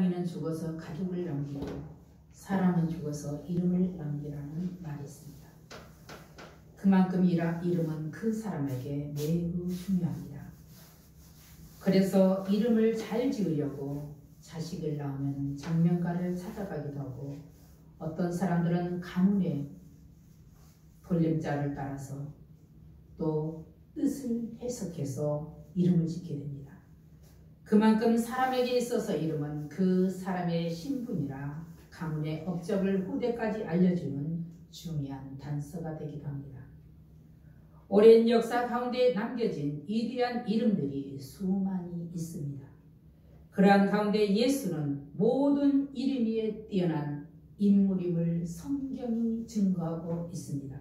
따위는 죽어서 가족을 남기고 사람은 죽어서 이름을 남기라는 말이 있습니다. 그만큼 이름은 그 사람에게 매우 중요합니다. 그래서 이름을 잘 지으려고 자식을 낳으면 장명가를 찾아가기도 하고 어떤 사람들은 가문의 돌림자를 따라서 또 뜻을 해석해서 이름을 짓게 됩니다. 그만큼 사람에게 있어서 이름은 그 사람의 신분이라 가문의 업적을 후대까지 알려주는 중요한 단서가 되기도 합니다. 오랜 역사 가운데 남겨진 위대한 이름들이 수많이 있습니다. 그러한 가운데 예수는 모든 이름 위에 뛰어난 인물임을 성경이 증거하고 있습니다.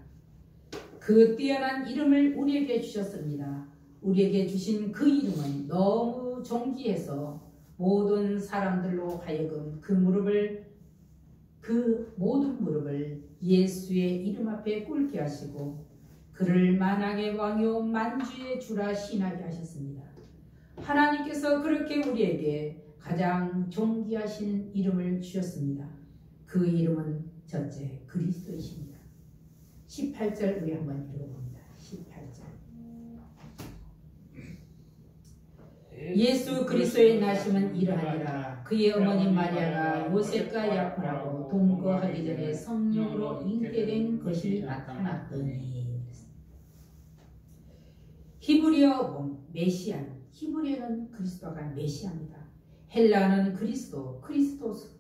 그 뛰어난 이름을 우리에게 주셨습니다. 우리에게 주신 그 이름은 너무 존귀해서 모든 사람들로 하여금 그 모든 무릎을 예수의 이름 앞에 꿇게 하시고 그를 만왕의 왕이요 만주의 주라 신하게 하셨습니다. 하나님께서 그렇게 우리에게 가장 존귀하신 이름을 주셨습니다. 그 이름은 첫째 그리스도이십니다. 18절 우리 한번 읽어봅니다. 18절. 예수 그리스도의 나심은 이러하니라. 그의 어머니 마리아가 요셉과 약혼하고 동거하기 전에 성령으로 잉태된 것이 나타났더니. 히브리어 메시안, 히브리어는 그리스도가 메시아입니다. 헬라어는 크리스토스,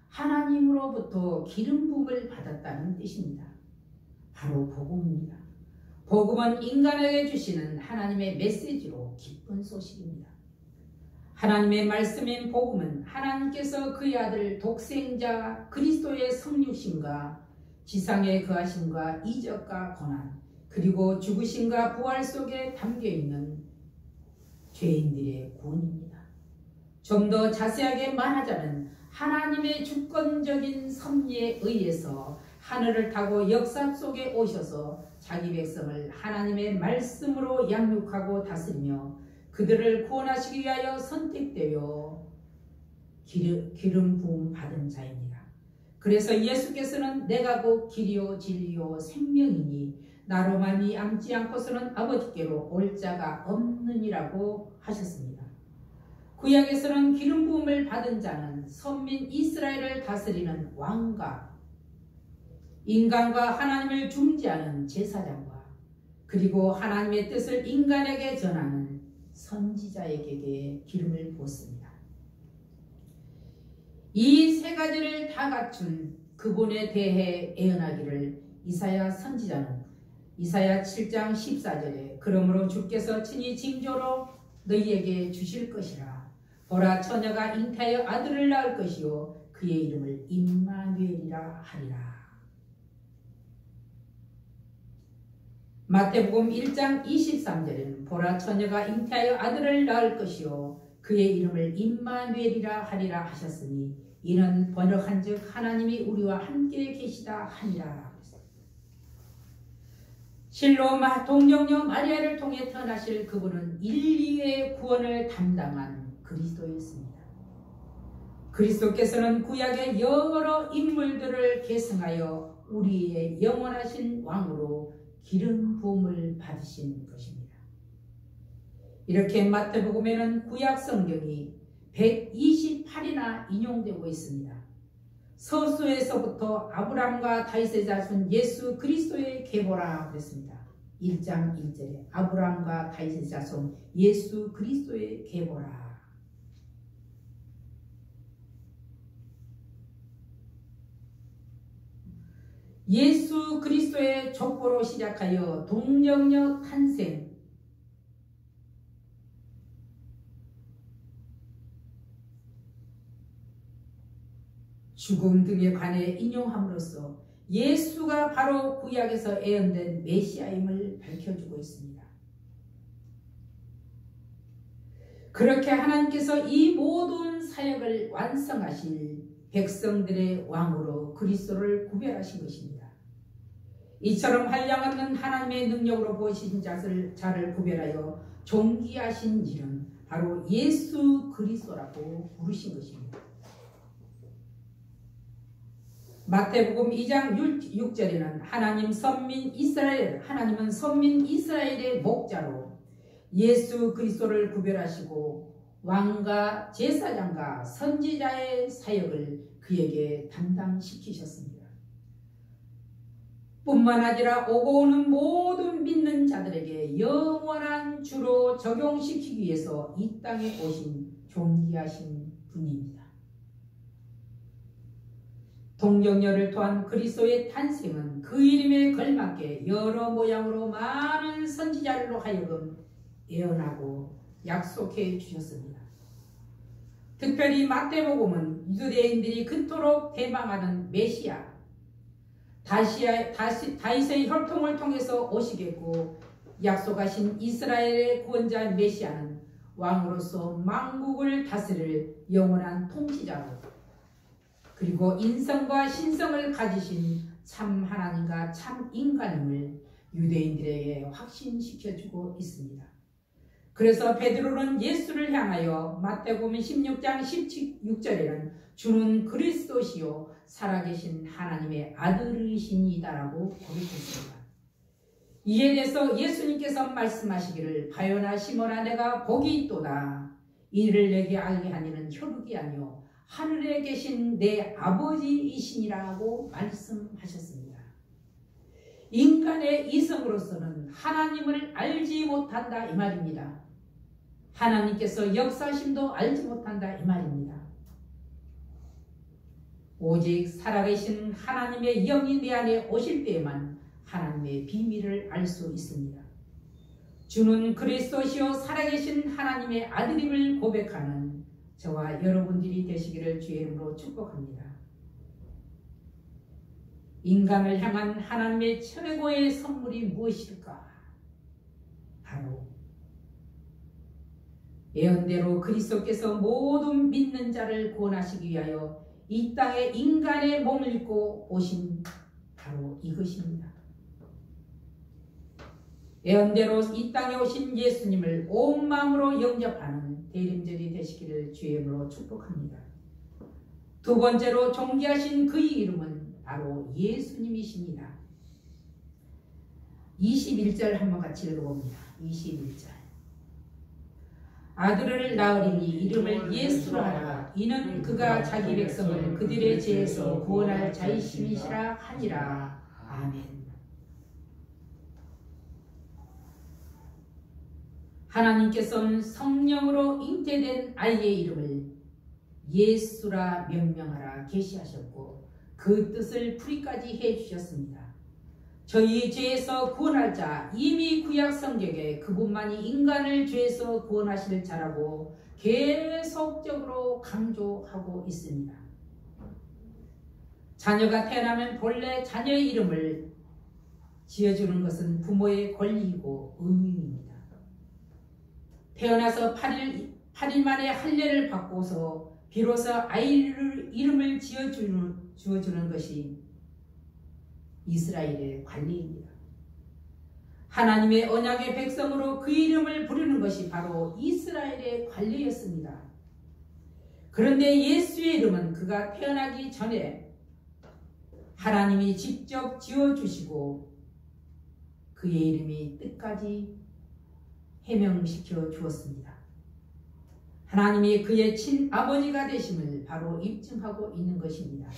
하나님으로부터 기름 부음을 받았다는 뜻입니다. 바로 복음입니다. 복음은 인간에게 주시는 하나님의 메시지로 기쁜 소식입니다. 하나님의 말씀인 복음은 하나님께서 그의 아들 독생자 그리스도의 성육신과 지상의 거하심과 이적과 고난 그리고 죽으심과 부활 속에 담겨있는 죄인들의 구원입니다. 좀 더 자세하게 말하자면 하나님의 주권적인 섭리에 의해서 하늘을 타고 역사 속에 오셔서 자기 백성을 하나님의 말씀으로 양육하고 다스리며 그들을 구원하시기 위하여 선택되어 기름 부음 받은 자입니다. 그래서 예수께서는 내가 곧 길이요 진리요 생명이니 나로 말미암지 않고서는 아버지께로 올 자가 없느니라고 하셨습니다. 구약에서는 기름 부음을 받은 자는 선민 이스라엘을 다스리는 왕과 인간과 하나님을 중재하는 제사장과 그리고 하나님의 뜻을 인간에게 전하는 선지자에게 기름을 부었습니다. 이 세 가지를 다 갖춘 그분에 대해 예언하기를 이사야 선지자는 이사야 7장 14절에 그러므로 주께서 친히 징조로 너희에게 주실 것이라. 보라 처녀가 잉태하여 아들을 낳을 것이요 그의 이름을 임마누엘이라 하리라. 마태복음 1장 23절에는 보라 처녀가 잉태하여 아들을 낳을 것이요 그의 이름을 임마누엘이라 하리라 하셨으니 이는 번역한즉 하나님이 우리와 함께 계시다 하니라. 실로 동정녀 마리아를 통해 태어나실 그분은 인류의 구원을 담당한 그리스도였습니다. 그리스도께서는 구약의 여러 인물들을 계승하여 우리의 영원하신 왕으로 기름 부음을 받으신 것입니다. 이렇게 마태복음에는 구약 성경이 128이나 인용되고 있습니다. 서수에서부터 아브람과 다윗의 자손 예수 그리스도의 계보라 그랬습니다. 1장 1절에 아브람과 다윗의 자손 예수 그리스도의 계보라. 예수 그리스도의 족보로 시작하여 동정녀 탄생, 죽음 등에 관해 인용함으로써 예수가 바로 구약에서 예언된 메시아임을 밝혀주고 있습니다. 그렇게 하나님께서 이 모든 사역을 완성하실 백성들의 왕으로 그리스도를 구별하신 것입니다. 이처럼 한량없는 하나님의 능력으로 보이신 자를 구별하여 존귀하신 이는 바로 예수 그리스도라고 부르신 것입니다. 마태복음 2장 6절에는 하나님은 선민 이스라엘의 목자로 예수 그리스도를 구별하시고 왕과 제사장과 선지자의 사역을 그에게 담당시키셨습니다. 뿐만 아니라 오고 오는 모든 믿는 자들에게 영원한 주로 적용시키기 위해서 이 땅에 오신 존귀하신 분입니다. 동정녀를 통한 그리스도의 탄생은 그 이름에 걸맞게 여러 모양으로 많은 선지자들로 하여금 예언하고 약속해 주셨습니다. 특별히 마태복음은 유대인들이 그토록 대망하는 메시아, 다윗의 혈통을 통해서 오시겠고 약속하신 이스라엘의 구원자 메시아는 왕으로서 만국을 다스릴 영원한 통치자로 그리고 인성과 신성을 가지신 참 하나님과 참 인간임을 유대인들에게 확신시켜주고 있습니다. 그래서 베드로는 예수를 향하여 마태복음 16장 16절에는 주는 그리스도시요 살아계신 하나님의 아들이시니다라고 고백했습니다. 이에 대해서 예수님께서 말씀하시기를 바요나 시몬아 내가 복이 있도다. 이를 내게 알게 하니는 혈육이 아니요 하늘에 계신 내 아버지이시니라고 말씀하셨습니다. 인간의 이성으로서는 하나님을 알지 못한다 이 말입니다. 하나님께서 역사심도 알지 못한다 이 말입니다. 오직 살아계신 하나님의 영이 내 안에 오실 때에만 하나님의 비밀을 알 수 있습니다. 주는 그리스도시요 살아계신 하나님의 아들임을 고백하는 저와 여러분들이 되시기를 주의 이름으로 축복합니다. 인간을 향한 하나님의 최고의 선물이 무엇일까? 바로 예언대로 그리스도께서 모든 믿는 자를 구원하시기 위하여 이 땅에 인간의 몸을 입고 오신 바로 이것입니다. 예언대로 이 땅에 오신 예수님을 온 마음으로 영접하는 대림절이 되시기를 주의 이름으로 축복합니다. 두 번째로 존귀하신 그의 이름은 바로 예수님이십니다. 21절 한번 같이 읽어봅니다. 21절 아들을 낳으리니 이름을 예수로 하라. 이는 그가 자기 백성을 그들의 죄에서 구원할 자이심이시라 하니라. 아멘. 하나님께서는 성령으로 잉태된 아이의 이름을 예수라 명명하라 계시하셨고 그 뜻을 풀이까지 해주셨습니다. 저희 죄에서 구원할 자, 이미 구약 성경에 그분만이 인간을 죄에서 구원하실 자라고 계속적으로 강조하고 있습니다. 자녀가 태어나면 본래 자녀의 이름을 지어주는 것은 부모의 권리이고 의무입니다. 태어나서 8일 만에 할례를 받고서 비로소 아이를 이름을 지어주는 것이 이스라엘의 관리입니다. 하나님의 언약의 백성으로 그 이름을 부르는 것이 바로 이스라엘의 관리였습니다. 그런데 예수의 이름은 그가 태어나기 전에 하나님이 직접 지어주시고 그의 이름이 뜻까지 해명시켜 주었습니다. 하나님이 그의 친아버지가 되심을 바로 입증하고 있는 것입니다.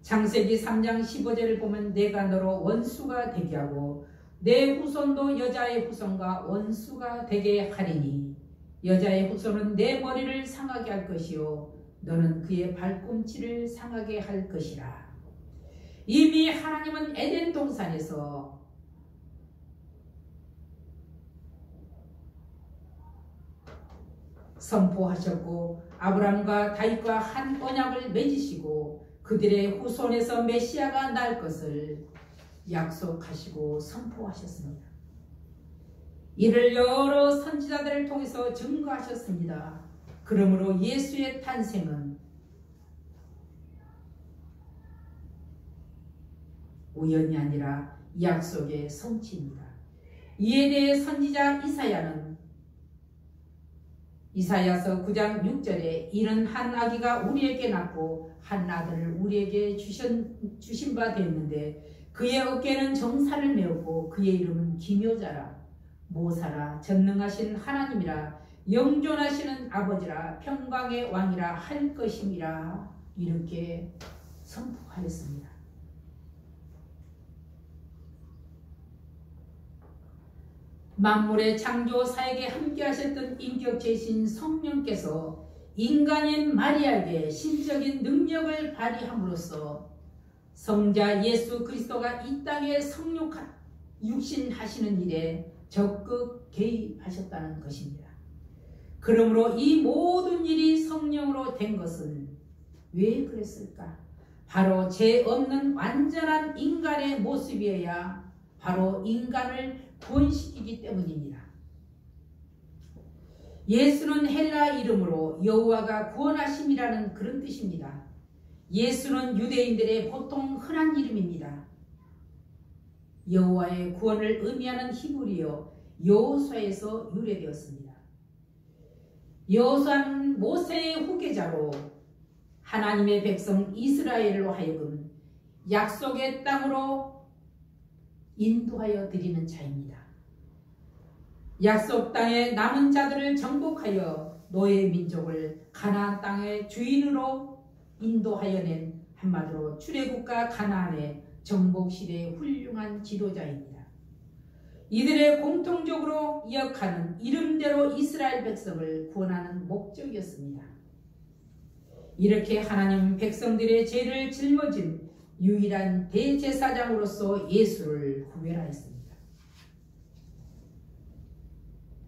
창세기 3장 15절을 보면 내가 너로 원수가 되게 하고 내 후손도 여자의 후손과 원수가 되게 하리니 여자의 후손은 내 머리를 상하게 할 것이요 너는 그의 발꿈치를 상하게 할 것이라. 이미 하나님은 에덴 동산에서 선포하셨고 아브라함과 다윗과 한 언약을 맺으시고 그들의 후손에서 메시아가 날 것을 약속하시고 선포하셨습니다. 이를 여러 선지자들을 통해서 증거하셨습니다. 그러므로 예수의 탄생은 우연이 아니라 약속의 성취입니다. 이에 대해 선지자 이사야는 이사야서 9장 6절에 이는 한 아기가 우리에게 낳고 한 아들을 우리에게 주신 바 되었는데 그의 어깨는 정사를 메었고 그의 이름은 기묘자라 모사라 전능하신 하나님이라 영존하시는 아버지라 평강의 왕이라 할 것임이라 이렇게 선포하였습니다. 만물의 창조사에게 함께하셨던 인격체이신 성령께서 인간인 마리아에게 신적인 능력을 발휘함으로써 성자 예수 그리스도가 이 땅에 육신하시는 일에 적극 개입하셨다는 것입니다. 그러므로 이 모든 일이 성령으로 된 것은 왜 그랬을까? 바로 죄 없는 완전한 인간의 모습이어야 바로 인간을 구원시키기 때문입니다. 예수는 헬라 이름으로 여호와가 구원하심이라는 그런 뜻입니다. 예수는 유대인들의 보통 흔한 이름입니다. 여호와의 구원을 의미하는 히브리어 여호수아에서 유래되었습니다. 여호수아는 모세의 후계자로 하나님의 백성 이스라엘로 하여금 약속의 땅으로 인도하여 드리는 자입니다. 약속 땅의 남은 자들을 정복하여 노예 민족을 가나안 땅의 주인으로 인도하여 낸 한마디로 출애굽과 가나안의 정복 시대의 훌륭한 지도자입니다. 이들의 공통적으로 기억하는 이름대로 이스라엘 백성을 구원하는 목적이었습니다. 이렇게 하나님 백성들의 죄를 짊어진 유일한 대제사장으로서 예수를 구별하였습니다.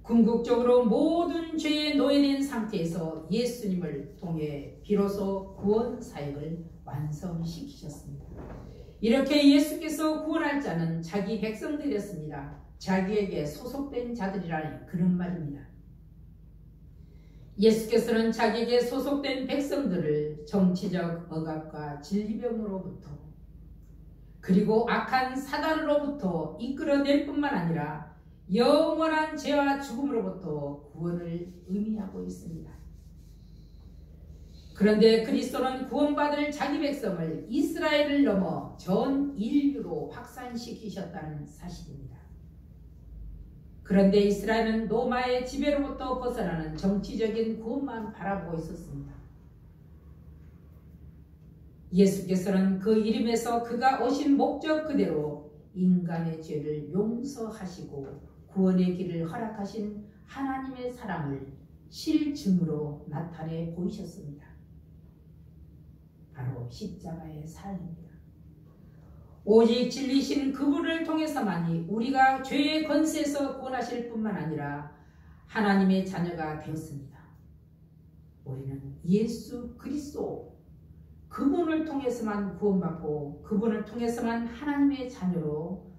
궁극적으로 모든 죄에 노예된 상태에서 예수님을 통해 비로소 구원 사역을 완성시키셨습니다. 이렇게 예수께서 구원할 자는 자기 백성들이었습니다. 자기에게 소속된 자들이라는 그런 말입니다. 예수께서는 자기에게 소속된 백성들을 정치적 억압과 질병으로부터 그리고 악한 사단으로부터 이끌어낼 뿐만 아니라 영원한 죄와 죽음으로부터 구원을 의미하고 있습니다. 그런데 그리스도는 구원받을 자기 백성을 이스라엘을 넘어 전 인류로 확산시키셨다는 사실입니다. 그런데 이스라엘은 로마의 지배로부터 벗어나는 정치적인 구원만 바라보고 있었습니다. 예수께서는 그 이름에서 그가 오신 목적 그대로 인간의 죄를 용서하시고 구원의 길을 허락하신 하나님의 사랑을 실증으로 나타내 보이셨습니다. 바로 십자가의 사랑입니다. 오직 진리신 그분을 통해서만이 우리가 죄의 권세에서 구원하실 뿐만 아니라 하나님의 자녀가 되었습니다. 우리는 예수 그리스도 그분을 통해서만 구원받고 그분을 통해서만 하나님의 자녀로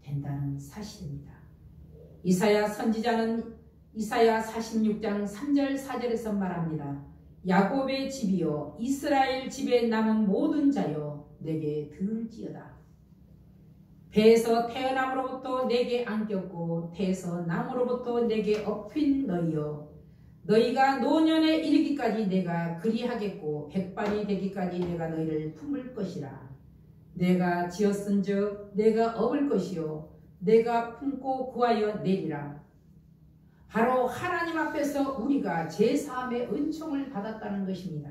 된다는 사실입니다. 이사야 선지자는 이사야 46장 3절 4절에서 말합니다. 야곱의 집이여 이스라엘 집에 남은 모든 자여 내게 들을지어다. 배에서 태어남으로부터 내게 안겼고 태에서 남으로부터 내게 업힌 너희여 너희가 노년에 이르기까지 내가 그리하겠고 백발이 되기까지 내가 너희를 품을 것이라. 내가 지었은즉 내가 업을 것이요 내가 품고 구하여 내리라. 바로 하나님 앞에서 우리가 제사함의 은총을 받았다는 것입니다.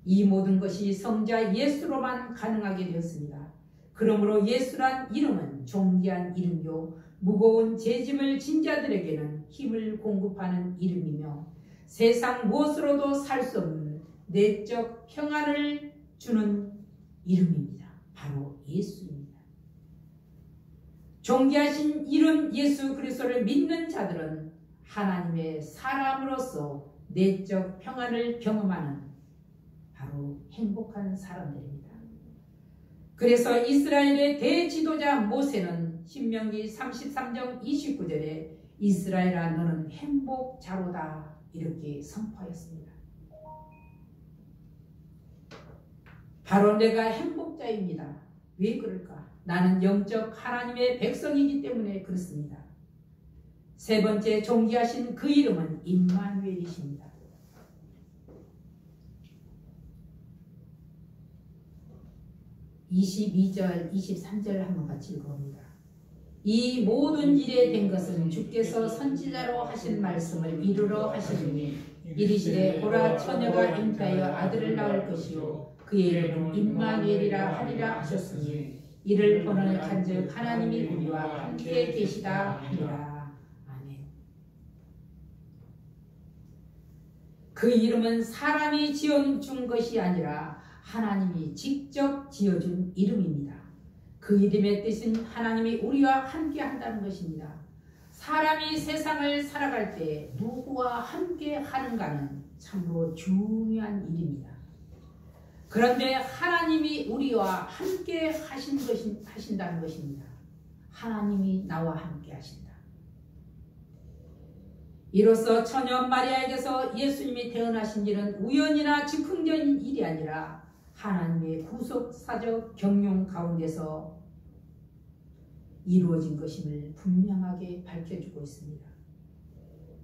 이 모든 것이 성자 예수로만 가능하게 되었습니다. 그러므로 예수란 이름은 존귀한 이름이요 무거운 죄짐을 진 자들에게는 힘을 공급하는 이름이며 세상 무엇으로도 살 수 없는 내적 평안을 주는 이름입니다. 바로 예수입니다. 존귀하신 이름 예수 그리스도를 믿는 자들은 하나님의 사람으로서 내적 평안을 경험하는 바로 행복한 사람들입니다. 그래서 이스라엘의 대지도자 모세는 신명기 33장 29절에 이스라엘아 너는 행복자로다 이렇게 선포하였습니다. 바로 내가 행복자입니다. 왜 그럴까? 나는 영적 하나님의 백성이기 때문에 그렇습니다. 세 번째 존귀하신 그 이름은 임마누엘이십니다. 22절, 23절 한번 같이 읽어봅니다. 이 모든 일에 된 것은 주께서 선지자로 하신 말씀을 이루러 하시니 이르시되 보라 처녀가 잉태하여 아들을 낳을 것이요 그의 이름은 임마누엘이라 하리라 하셨으니 이를 보는 간즉 하나님이 우리와 함께 계시다 하니라. 아멘. 그 이름은 사람이 지어준 것이 아니라 하나님이 직접 지어준 이름입니다. 그 이름의 뜻은 하나님이 우리와 함께 한다는 것입니다. 사람이 세상을 살아갈 때 누구와 함께 하는가는 참으로 중요한 일입니다. 그런데 하나님이 우리와 함께 하신다는 것입니다. 하나님이 나와 함께 하신다. 이로써 처녀 마리아에게서 예수님이 태어나신 일은 우연이나 즉흥적인 일이 아니라 하나님의 구속사적 경륜 가운데서 이루어진 것임을 분명하게 밝혀주고 있습니다.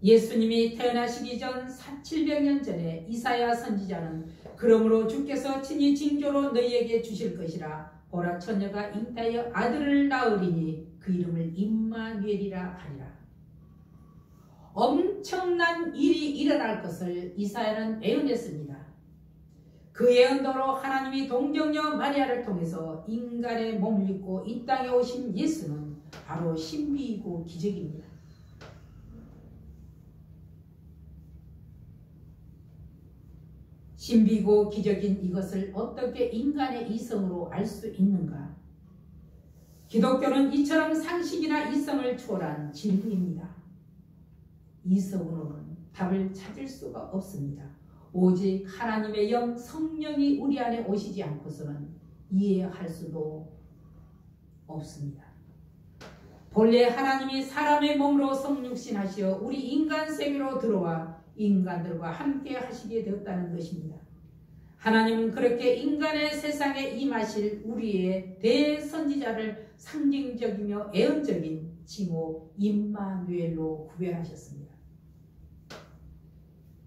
예수님이 태어나시기 전 700년 전에 이사야 선지자는 그러므로 주께서 친히 징조로 너희에게 주실 것이라 보라 처녀가 잉태하여 아들을 낳으리니 그 이름을 임마누엘이라 하리라. 엄청난 일이 일어날 것을 이사야는 예언했습니다. 그 예언대로 하나님이 동정녀 마리아를 통해서 인간의 몸을 입고 이 땅에 오신 예수는 바로 신비이고 기적입니다. 신비고 기적인 이것을 어떻게 인간의 이성으로 알 수 있는가? 기독교는 이처럼 상식이나 이성을 초월한 진리입니다. 이성으로는 답을 찾을 수가 없습니다. 오직 하나님의 영 성령이 우리 안에 오시지 않고서는 이해할 수도 없습니다. 본래 하나님이 사람의 몸으로 성육신하시어 우리 인간 세계로 들어와 인간들과 함께 하시게 되었다는 것입니다. 하나님은 그렇게 인간의 세상에 임하실 우리의 대선지자를 상징적이며 예언적인 칭호 임마누엘로 구별하셨습니다.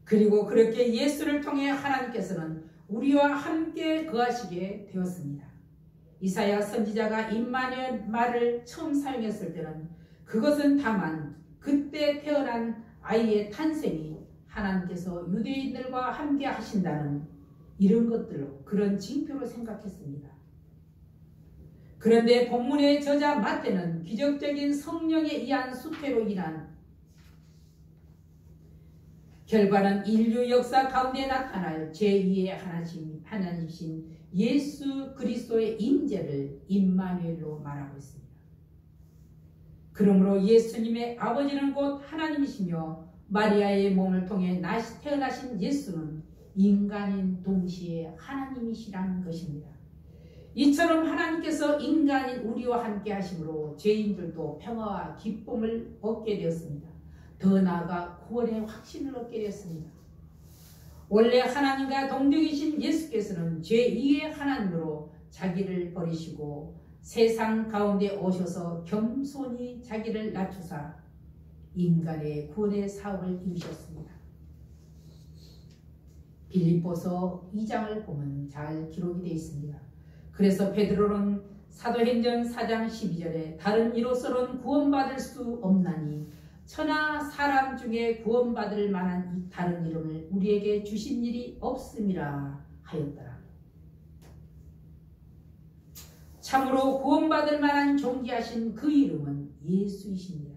그리고 그렇게 예수를 통해 하나님께서는 우리와 함께 거하시게 되었습니다. 이사야 선지자가 임마누엘 말을 처음 사용했을 때는 그것은 다만 그때 태어난 아이의 탄생이 하나님께서 유대인들과 함께 하신다는 이런 것들로 그런 징표로 생각했습니다. 그런데 본문의 저자 마태는 기적적인 성령에 의한 수태로 인한 결과는 인류 역사 가운데 나타날 제2의 하나님이신 예수 그리스도의 임재를 임마누엘로 말하고 있습니다. 그러므로 예수님의 아버지는 곧 하나님이시며 마리아의 몸을 통해 태어나신 예수는 인간인 동시에 하나님이시라는 것입니다. 이처럼 하나님께서 인간인 우리와 함께 하심으로 죄인들도 평화와 기쁨을 얻게 되었습니다. 더 나아가 구원의 확신을 얻게 되었습니다. 원래 하나님과 동등이신 예수께서는 제2의 하나님으로 자기를 버리시고 세상 가운데 오셔서 겸손히 자기를 낮추사 인간의 구원의 사업을 이루셨습니다. 빌립보서 2장을 보면 잘 기록이 되어 있습니다. 그래서 베드로는 사도행전 4장 12절에 다른 이로서는 구원받을 수 없나니 천하 사람 중에 구원받을 만한 이 다른 이름을 우리에게 주신 일이 없음이라 하였더라. 참으로 구원받을 만한 존귀하신 그 이름은 예수이십니다.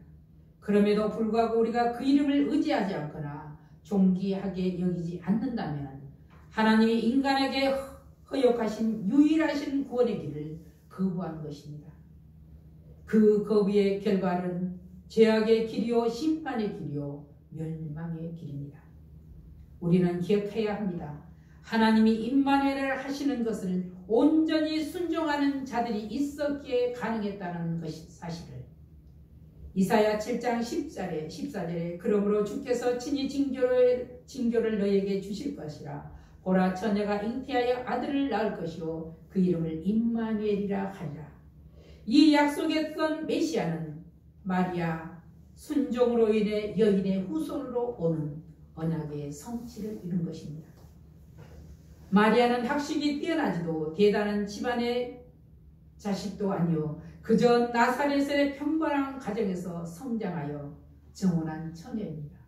그럼에도 불구하고 우리가 그 이름을 의지하지 않거나 존귀하게 여기지 않는다면 하나님이 인간에게 허용하신 유일하신 구원의 길을 거부한 것입니다. 그 거부의 결과는 죄악의 길이요 심판의 길이요 멸망의 길입니다. 우리는 기억해야 합니다. 하나님이 임마누엘을 하시는 것을 온전히 순종하는 자들이 있었기에 가능했다는 것이 사실을 이사야 7장 14절에 그러므로 주께서 친히 징조를 너희에게 주실 것이라 보라 처녀가 잉태하여 아들을 낳을 것이요 그 이름을 임마누엘이라 하리라. 이 약속했던 메시아는 마리아 순종으로 인해 여인의 후손으로 오는 언약의 성취를 이룬 것입니다. 마리아는 학식이 뛰어나지도 대단한 집안의 자식도 아니요 그저 나사렛의 평범한 가정에서 성장하여 정혼한 처녀입니다.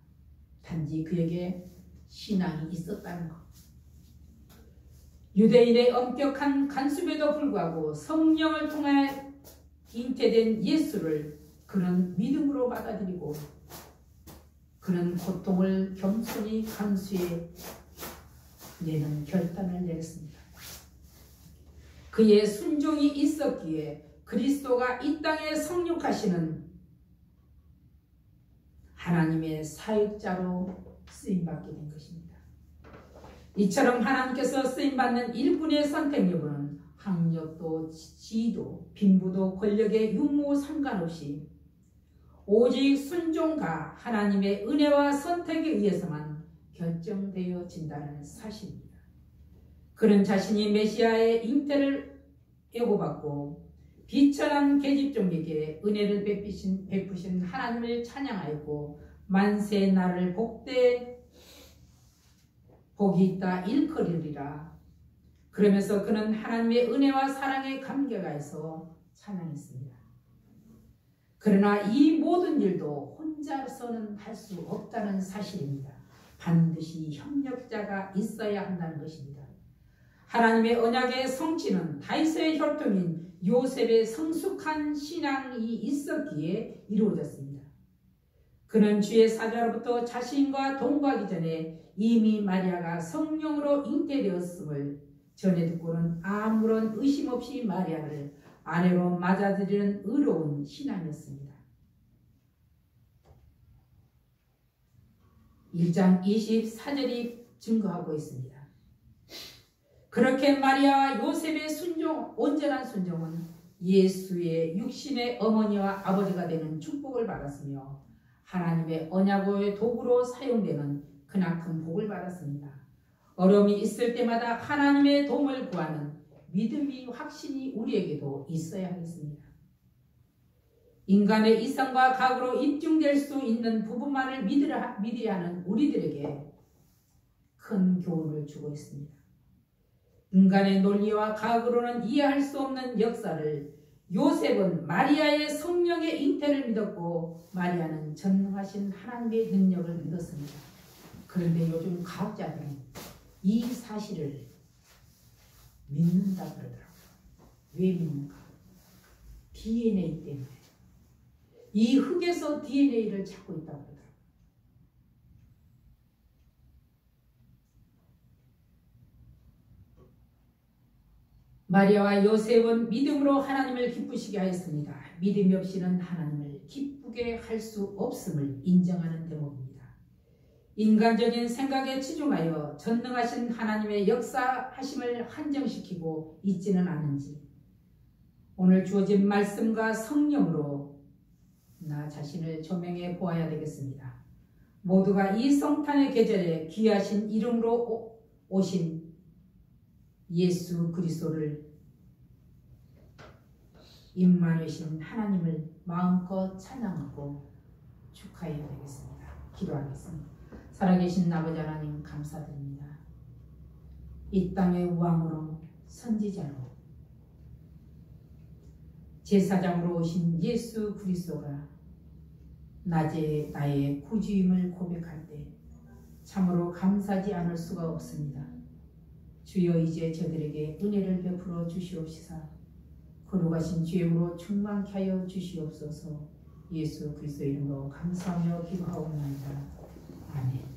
단지 그에게 신앙이 있었다는 것. 유대인의 엄격한 간섭에도 불구하고 성령을 통해 잉태된 예수를 그는 믿음으로 받아들이고 그는 고통을 겸손히 감수해 내는 결단을 내렸습니다. 그의 순종이 있었기에 그리스도가 이 땅에 성육하시는 하나님의 사역자로 쓰임받게 된 것입니다. 이처럼 하나님께서 쓰임받는 일꾼의 선택 여부는 학력도 지위도 빈부도 권력의 유무 상관없이 오직 순종과 하나님의 은혜와 선택에 의해서만 결정되어진다는 사실입니다. 그는 자신이 메시아의 잉태를 예고받고 비천한 계집종에게 은혜를 베푸신 하나님을 찬양하였고 만세 나를 복되 복이 있다 일컬으리라. 그러면서 그는 하나님의 은혜와 사랑에 감격하여서 찬양했습니다. 그러나 이 모든 일도 혼자서는 할 수 없다는 사실입니다. 반드시 협력자가 있어야 한다는 것입니다. 하나님의 언약의 성취는 다윗의 혈통인 요셉의 성숙한 신앙이 있었기에 이루어졌습니다. 그는 주의 사자로부터 자신과 동거하기 전에 이미 마리아가 성령으로 잉태되었음을 전해 듣고는 아무런 의심 없이 마리아를 아내로 맞아들이는 의로운 신앙이었습니다. 1장 24절이 증거하고 있습니다. 그렇게 마리아와 요셉의 온전한 순종은 예수의 육신의 어머니와 아버지가 되는 축복을 받았으며 하나님의 언약의 도구로 사용되는 그만큼 복을 받았습니다. 어려움이 있을 때마다 하나님의 도움을 구하는 믿음이 확신이 우리에게도 있어야 하겠습니다. 인간의 이성과 각오로 입증될 수 있는 부분만을 믿으려 하는 우리들에게 큰 교훈을 주고 있습니다. 인간의 논리와 과학으로는 이해할 수 없는 역사를 요셉은 마리아의 성령의 잉태를 믿었고 마리아는 전능하신 하나님의 능력을 믿었습니다. 그런데 요즘 과학자들은 이 사실을 믿는다 그러더라고요. 왜 믿는가? DNA 때문에. 이 흙에서 DNA를 찾고 있다고 그러더라고요. 마리아와 요셉은 믿음으로 하나님을 기쁘시게 하였습니다. 믿음이 없이는 하나님을 기쁘게 할 수 없음을 인정하는 대목입니다. 인간적인 생각에 치중하여 전능하신 하나님의 역사하심을 한정시키고 있지는 않은지 오늘 주어진 말씀과 성령으로 나 자신을 조명해 보아야 되겠습니다. 모두가 이 성탄의 계절에 귀하신 이름으로 오신 예수 그리스도를 임마누엘 하나님을 마음껏 찬양하고 축하해야 되겠습니다. 기도하겠습니다. 살아계신 아버지 하나님 감사드립니다. 이 땅의 왕으로 선지자로 제사장으로 오신 예수 그리스도가 낮에 나의 구주임을 고백할 때 참으로 감사하지 않을 수가 없습니다. 주여 이제 저들에게 은혜를 베풀어 주시옵시사 거룩하신 죄으로 충만케 하여 주시옵소서. 예수 그리스도의 이름으로 감사하며 기도하옵나이다. 아멘.